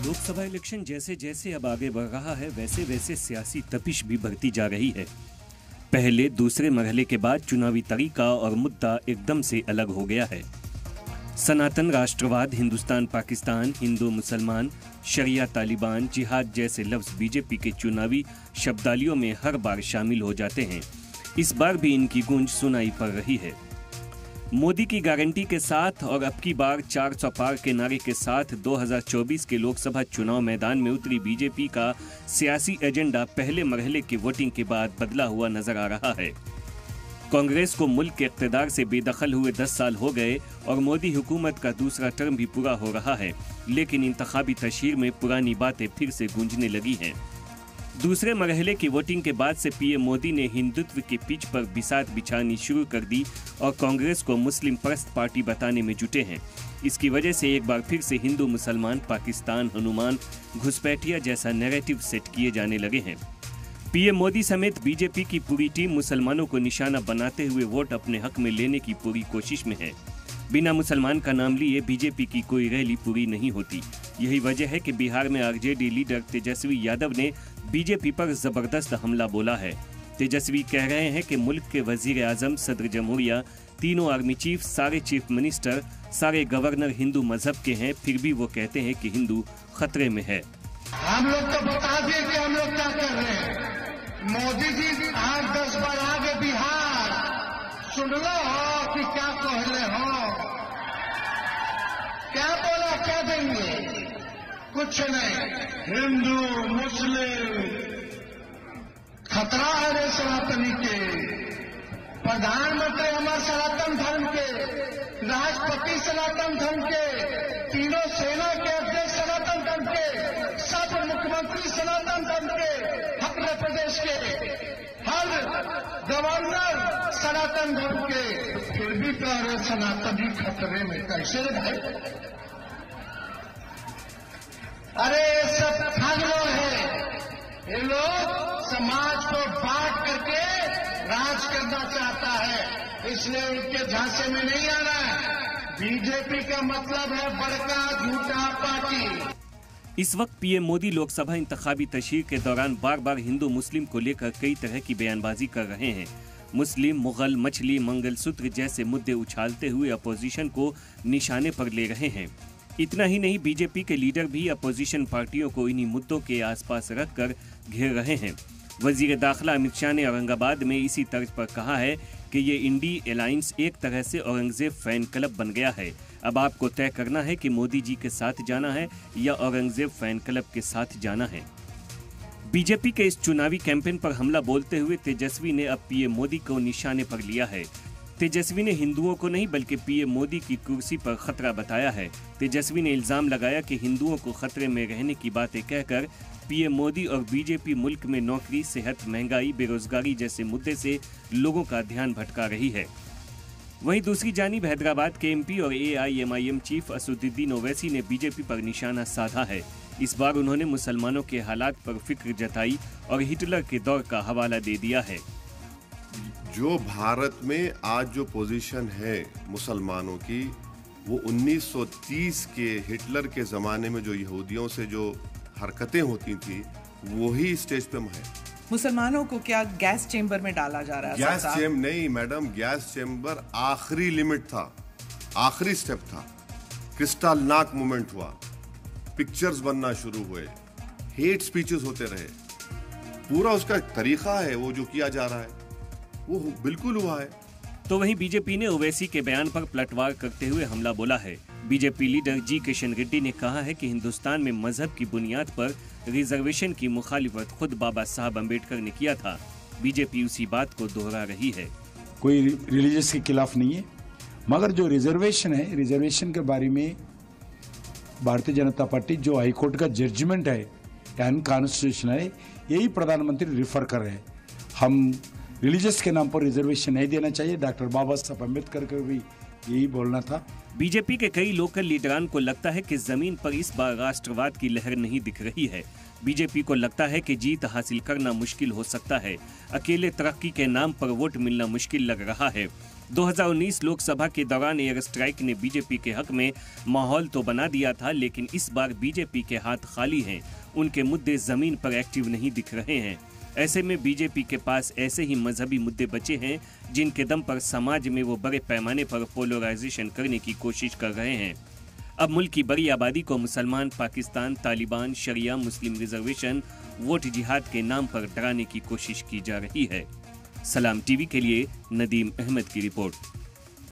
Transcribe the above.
Lok Sabha election जैसे जैसे अब आगे बढ़ रहा है वैसे वैसे सियासी तपिश भी बढ़ती जा रही है। पहले दूसरे मरहले के बाद चुनावी तरीका और मुद्दा एकदम से अलग हो गया है। सनातन राष्ट्रवाद, हिंदुस्तान पाकिस्तान, हिंदू मुसलमान, शरिया तालिबान, जिहाद जैसे लफ्ज बीजेपी के चुनावी शब्दावलियों में हर बार शामिल हो जाते हैं। इस बार भी इनकी गूंज सुनाई पड़ रही है। मोदी की गारंटी के साथ और अब की बार 400 पार के नारे के साथ 2024 के लोकसभा चुनाव मैदान में उतरी बीजेपी का सियासी एजेंडा पहले मरहले की वोटिंग के बाद बदला हुआ नजर आ रहा है। कांग्रेस को मुल्क के इक़्तिदार से बेदखल हुए 10 साल हो गए और मोदी हुकूमत का दूसरा टर्म भी पूरा हो रहा है, लेकिन इंतखाबी तशहीर में पुरानी बातें फिर से गूंजने लगी हैं। दूसरे मरहले की वोटिंग के बाद से पीएम मोदी ने हिंदुत्व के पिच पर बिसात बिछानी शुरू कर दी और कांग्रेस को मुस्लिम परस्त पार्टी बताने में जुटे हैं। इसकी वजह से एक बार फिर से हिंदू मुसलमान, पाकिस्तान, हनुमान, घुसपैठिया जैसा नैरेटिव सेट किए जाने लगे हैं। पीएम मोदी समेत बीजेपी की पूरी टीम मुसलमानों को निशाना बनाते हुए वोट अपने हक में लेने की पूरी कोशिश में है। बिना मुसलमान का नाम लिए बीजेपी की कोई रैली पूरी नहीं होती। यही वजह है कि बिहार में आरजेडी लीडर तेजस्वी यादव ने बीजेपी पर जबरदस्त हमला बोला है। तेजस्वी कह रहे हैं कि मुल्क के वजीर आजम, सदर जमहूरिया, तीनों आर्मी चीफ, सारे चीफ मिनिस्टर, सारे गवर्नर हिंदू मजहब के हैं, फिर भी वो कहते हैं कि हिंदू खतरे में है। हम लोग तो बता दिए कि हम लोग क्या कर रहे हैं। मोदी जी 8-10 बार आगे बिहार सुन लो हो कि क्या कहले हो, क्या बोला, क्या देंगे, कुछ नहीं। हिंदू मुस्लिम खतरा है रे सनातनी के। प्रधानमंत्री हमारे सनातन धर्म के, राष्ट्रपति सनातन धर्म के, तीनों सेना के अध्यक्ष सनातन धर्म के, सब मुख्यमंत्री सनातन धर्म के, अपने प्रदेश के हर गवर्नर सनातन धर्म के, फिर भी कह रहे सनातनी खतरे में। कैसे भाई? अरे सब ठग लोग हैं। ये लोग समाज को बांट करके राज करना चाहता है, इसलिए उनके झांसे में नहीं आना है। बीजेपी का मतलब है बड़का झूठा पार्टी। इस वक्त पीएम मोदी लोकसभा इंतखाबी तशहीर के दौरान बार बार हिंदू मुस्लिम को लेकर कई तरह की बयानबाजी कर रहे हैं। मुस्लिम, मुगल, मछली, मंगलसूत्र जैसे मुद्दे उछालते हुए अपोजिशन को निशाने पर ले रहे हैं। इतना ही नहीं, बीजेपी के लीडर भी अपोजिशन पार्टियों को इन्हीं मुद्दों के आसपास रखकर घेर रहे हैं। वजीर दाखिला अमित शाह ने औरंगाबाद में इसी तर्ज पर कहा है कि ये इंडी अलायंस एक तरह से औरंगजेब फैन क्लब बन गया है। अब आपको तय करना है कि मोदी जी के साथ जाना है या औरंगजेब फैन क्लब के साथ जाना है। बीजेपी के इस चुनावी कैंपेन पर हमला बोलते हुए तेजस्वी ने अब पीएम मोदी को निशाने पर लिया है। तेजस्वी ने हिंदुओं को नहीं बल्कि पीएम मोदी की कुर्सी पर खतरा बताया है। तेजस्वी ने इल्जाम लगाया कि हिंदुओं को खतरे में रहने की बातें कहकर पीएम मोदी और बीजेपी मुल्क में नौकरी, सेहत, महंगाई, बेरोजगारी जैसे मुद्दे से लोगों का ध्यान भटका रही है। वहीं दूसरी जानिब हैदराबाद के एमपी और एआईएमआईएम चीफ असदुद्दीन ओवैसी ने बीजेपी पर निशाना साधा है। इस बार उन्होंने मुसलमानों के हालात पर फिक्र जताई और हिटलर के दौर का हवाला दे दिया है। जो भारत में आज जो पोजीशन है मुसलमानों की, वो 1930 के हिटलर के ज़माने में जो यहूदियों से जो हरकतें होती थी वही स्टेज पे है। मुसलमानों को क्या गैस चेंबर में डाला जा रहा है? गैस चेंबर नहीं मैडम, गैस चेंबर आखिरी लिमिट था, आखिरी स्टेप था। क्रिस्टल नाक मूवमेंट हुआ, पिक्चर्स बनना शुरू हुए, हेट स्पीचेस होते रहे। पूरा उसका तरीका है, वो जो किया जा रहा है वो बिल्कुल हुआ है। तो वहीं बीजेपी ने ओवैसी के बयान पर पलटवार करते हुए हमला बोला है। बीजेपी लीडर जी किशन रेड्डी ने कहा है कि हिंदुस्तान में मजहब की बुनियाद पर रिजर्वेशन की मुखालिफत खुद बाबा साहब अम्बेडकर ने किया था। बीजेपी उसी बात को दोहरा रही है। कोई रिलीजियस के खिलाफ नहीं है, मगर जो रिजर्वेशन है, रिजर्वेशन के बारे में भारतीय जनता पार्टी जो हाईकोर्ट का जजमेंट है अनकॉन्स्टिट्यूशनल है, यही प्रधानमंत्री रिफर कर रहे हैं। हम रिलीजियस के नाम पर रिजर्वेशन नहीं देना चाहिए। डॉक्टर बाबा साहब अम्बेडकर को भी यही बोलना था। बीजेपी के कई लोकल लीडरान को लगता है कि जमीन पर इस बार राष्ट्रवाद की लहर नहीं दिख रही है। बीजेपी को लगता है कि जीत हासिल करना मुश्किल हो सकता है। अकेले तरक्की के नाम पर वोट मिलना मुश्किल लग रहा है। 2019 लोकसभा के दौरान एयर स्ट्राइक ने बीजेपी के हक में माहौल तो बना दिया था, लेकिन इस बार बीजेपी के हाथ खाली हैं। उनके मुद्दे जमीन पर एक्टिव नहीं दिख रहे हैं। ऐसे में बीजेपी के पास ऐसे ही मजहबी मुद्दे बचे हैं जिनके दम पर समाज में वो बड़े पैमाने पर पोलराइजेशन करने की कोशिश कर रहे हैं। अब मुल्क की बड़ी आबादी को मुसलमान, पाकिस्तान, तालिबान, शरिया, मुस्लिम रिजर्वेशन, वोट जिहाद के नाम पर डराने की कोशिश की जा रही है। सलाम टीवी के लिए नदीम अहमद की रिपोर्ट।